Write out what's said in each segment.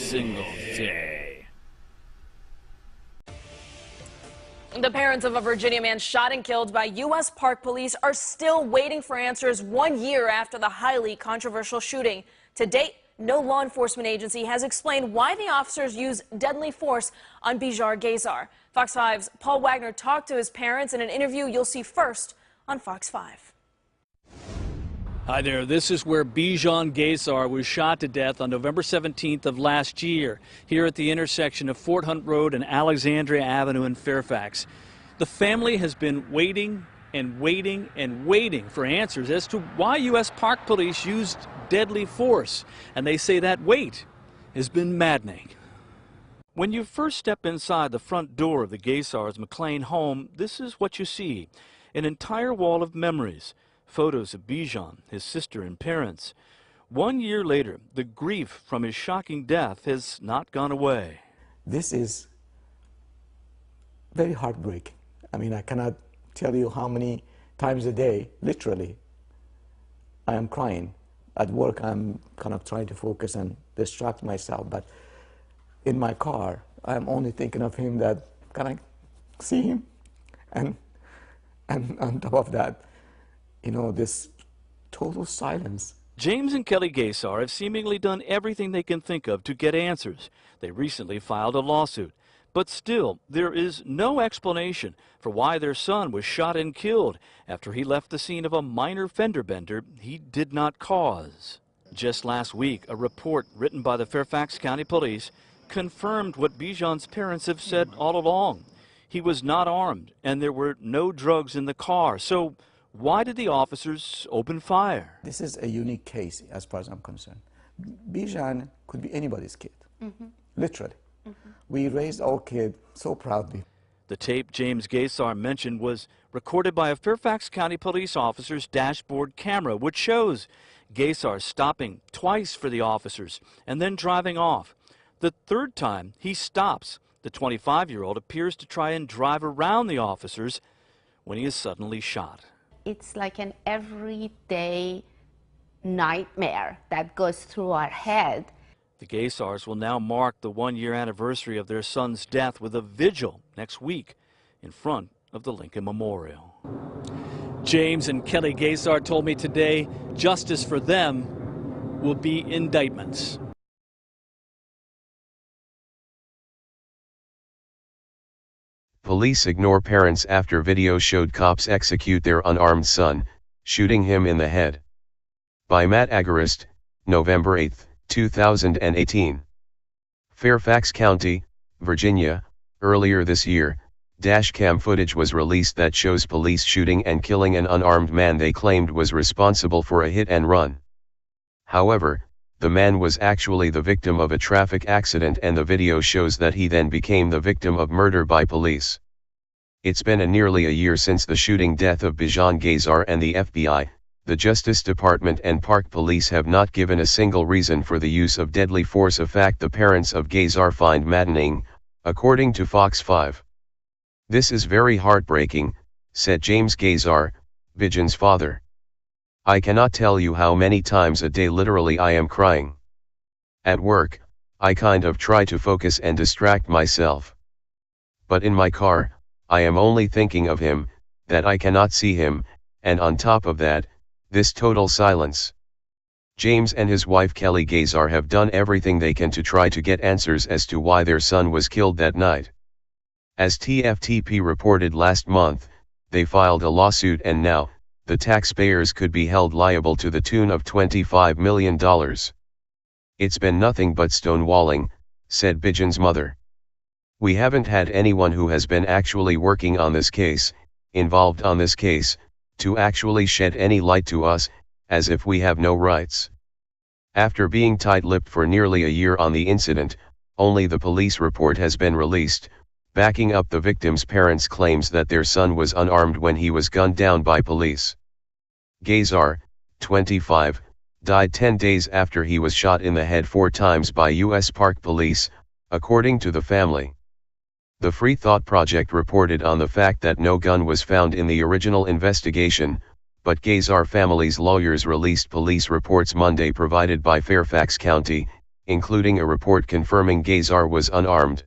single day. The parents of a Virginia man shot and killed by U.S. Park Police are still waiting for answers 1 year after the highly controversial shooting. To date, no law enforcement agency has explained why the officers used deadly force on Bijar Gazar. Fox 5's Paul Wagner talked to his parents in an interview you'll see first on Fox 5. Hi there, this is where Bijar Gazar was shot to death on November 17th of last year, here at the intersection of Fort Hunt Road and Alexandria Avenue in Fairfax. The family has been waiting and waiting and waiting for answers as to why U.S. Park Police used deadly force, and they say that wait has been maddening. When you first step inside the front door of the Gazar's McLean home, this is what you see, an entire wall of memories. Photos of Bijan, his sister and parents. 1 year later, the grief from his shocking death has not gone away. This is very heartbreaking. I mean, I cannot tell you how many times a day, literally, I am crying. At work, I'm kind of trying to focus and distract myself, but in my car, I'm only thinking of him, that can I see him? And on top of that, you know, this total silence. James and Kelly Gazar have seemingly done everything they can think of to get answers. They recently filed a lawsuit. But still, there is no explanation for why their son was shot and killed after he left the scene of a minor fender bender he did not cause. Just last week, a report written by the Fairfax County Police confirmed what Bijan's parents have said all along. He was not armed and there were no drugs in the car. So why did the officers open fire? This is a unique case as far as I'm concerned. Bijan could be anybody's kid, literally. We raised our kid so proudly. The tape James Gazar mentioned was recorded by a Fairfax County police officer's dashboard camera, which shows Gazar stopping twice for the officers and then driving off. The third time he stops, the 25-year-old appears to try and drive around the officers when he is suddenly shot. It's like an everyday nightmare that goes through our head. The Gazars will now mark the 1-year anniversary of their son's death with a vigil next week in front of the Lincoln Memorial. James and Kelly Gazar told me today justice for them will be indictments. Police ignore parents after video showed cops execute their unarmed son, shooting him in the head. By Matt Agarist, November 8, 2018. Fairfax County, Virginia. Earlier this year, dashcam footage was released that shows police shooting and killing an unarmed man they claimed was responsible for a hit and run. However, the man was actually the victim of a traffic accident, and the video shows that he then became the victim of murder by police. It's been nearly a year since the shooting death of Bijan Gazar, and the FBI, the Justice Department and Park Police have not given a single reason for the use of deadly force, a fact the parents of Gazar find maddening, according to Fox 5. "This is very heartbreaking," said James Gazar, Bijan's father. "I cannot tell you how many times a day literally I am crying. At work, I kind of try to focus and distract myself. But in my car, I am only thinking of him, that I cannot see him, and on top of that, this total silence." James and his wife Kelly Gazar have done everything they can to try to get answers as to why their son was killed that night. As TFTP reported last month, they filed a lawsuit, and now, the taxpayers could be held liable to the tune of $25 million. "It's been nothing but stonewalling," said Bijan's mother. "We haven't had anyone who has been actually working on this case, involved on this case, to actually shed any light to us, as if we have no rights." After being tight-lipped for nearly a year on the incident, only the police report has been released, backing up the victim's parents' claims that their son was unarmed when he was gunned down by police. Gazar, 25, died 10 days after he was shot in the head 4 times by U.S. Park Police, according to the family. The Free Thought Project reported on the fact that no gun was found in the original investigation, but Gazar family's lawyers released police reports Monday provided by Fairfax County, including a report confirming Gazar was unarmed.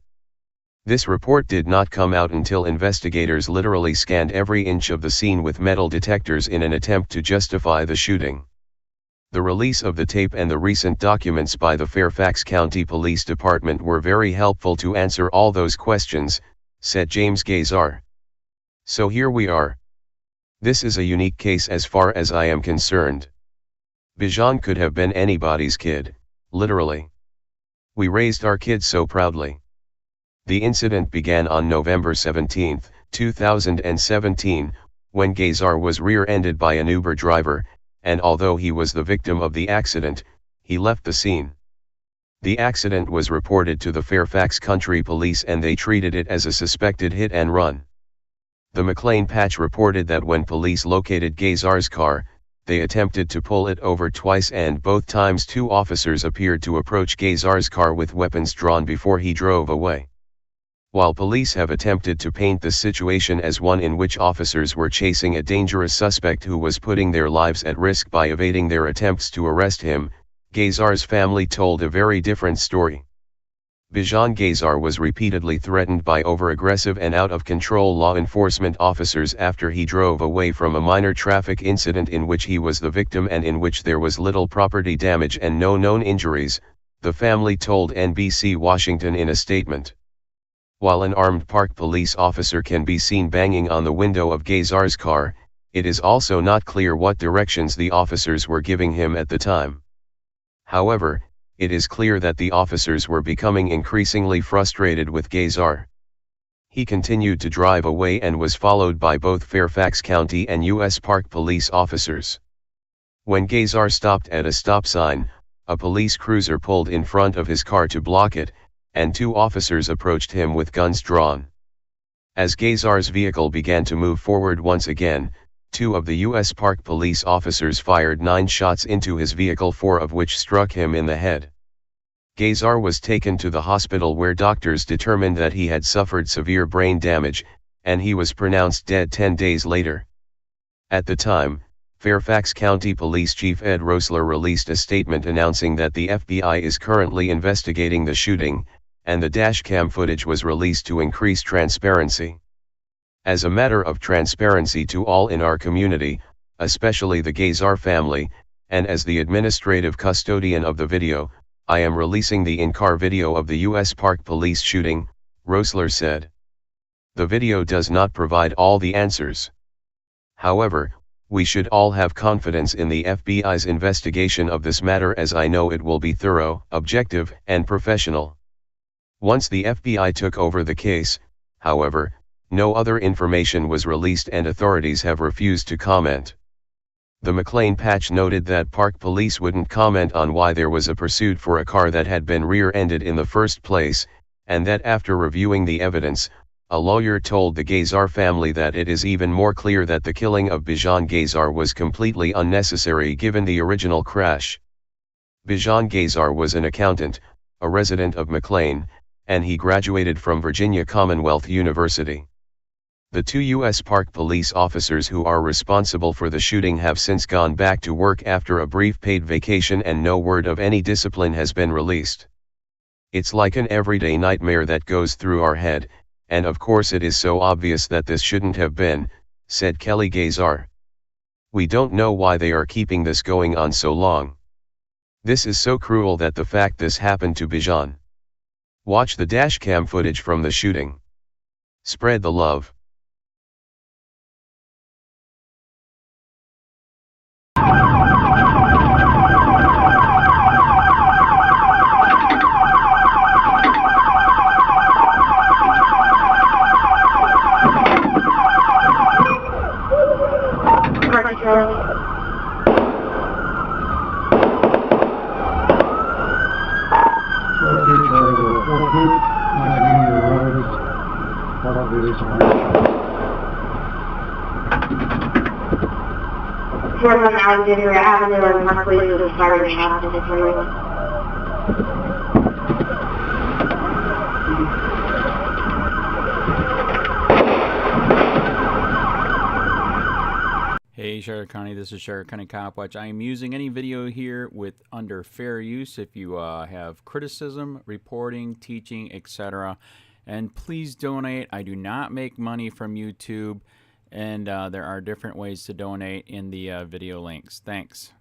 This report did not come out until investigators literally scanned every inch of the scene with metal detectors in an attempt to justify the shooting. The release of the tape and the recent documents by the Fairfax County Police Department were very helpful to answer all those questions, said James Gazar. So here we are. This is a unique case as far as I am concerned. Bijan could have been anybody's kid, literally. We raised our kids so proudly. The incident began on November 17, 2017, when Gazar was rear-ended by an Uber driver, and although he was the victim of the accident, he left the scene. The accident was reported to the Fairfax County Police and they treated it as a suspected hit and run. The McLean Patch reported that when police located Gazar's car, they attempted to pull it over twice and both times two officers appeared to approach Gazar's car with weapons drawn before he drove away. While police have attempted to paint the situation as one in which officers were chasing a dangerous suspect who was putting their lives at risk by evading their attempts to arrest him, Gazar's family told a very different story. Bijan Gazar was repeatedly threatened by over-aggressive and out-of-control law enforcement officers after he drove away from a minor traffic incident in which he was the victim and in which there was little property damage and no known injuries, the family told NBC Washington in a statement. While an armed park police officer can be seen banging on the window of Gazar's car, it is also not clear what directions the officers were giving him at the time. However, it is clear that the officers were becoming increasingly frustrated with Gazar. He continued to drive away and was followed by both Fairfax County and U.S. Park Police officers. When Gazar stopped at a stop sign, a police cruiser pulled in front of his car to block it, and two officers approached him with guns drawn. As Gazar's vehicle began to move forward once again, two of the U.S. Park Police officers fired 9 shots into his vehicle, 4 of which struck him in the head. Gazar was taken to the hospital where doctors determined that he had suffered severe brain damage, and he was pronounced dead 10 days later. At the time, Fairfax County Police Chief Ed Roessler released a statement announcing that the FBI is currently investigating the shooting, and the dashcam footage was released to increase transparency. As a matter of transparency to all in our community, especially the Gazar family, and as the administrative custodian of the video, I am releasing the in-car video of the U.S. Park Police shooting, Roessler said. The video does not provide all the answers. However, we should all have confidence in the FBI's investigation of this matter, as I know it will be thorough, objective, and professional. Once the FBI took over the case, however, no other information was released and authorities have refused to comment. The McLean Patch noted that Park Police wouldn't comment on why there was a pursuit for a car that had been rear-ended in the first place, and that after reviewing the evidence, a lawyer told the Gazar family that it is even more clear that the killing of Bijan Gazar was completely unnecessary given the original crash. Bijan Gazar was an accountant, a resident of McLean, and he graduated from Virginia Commonwealth University. The 2 U.S. Park Police officers who are responsible for the shooting have since gone back to work after a brief paid vacation, and no word of any discipline has been released. It's like an everyday nightmare that goes through our head, and of course it is so obvious that this shouldn't have been, said Kelly Gazar. We don't know why they are keeping this going on so long. This is so cruel that the fact this happened to Bijan. Watch the dashcam footage from the shooting. Spread the love. On Alexandria Avenue and Parkway to the starting half of the freeway. Hey, Charlotte County. This is Charlotte County COPWATCH. I am using any video here with under fair use. If you have criticism, reporting, teaching, etc., and please donate. I do not make money from YouTube, and there are different ways to donate in the video links. Thanks.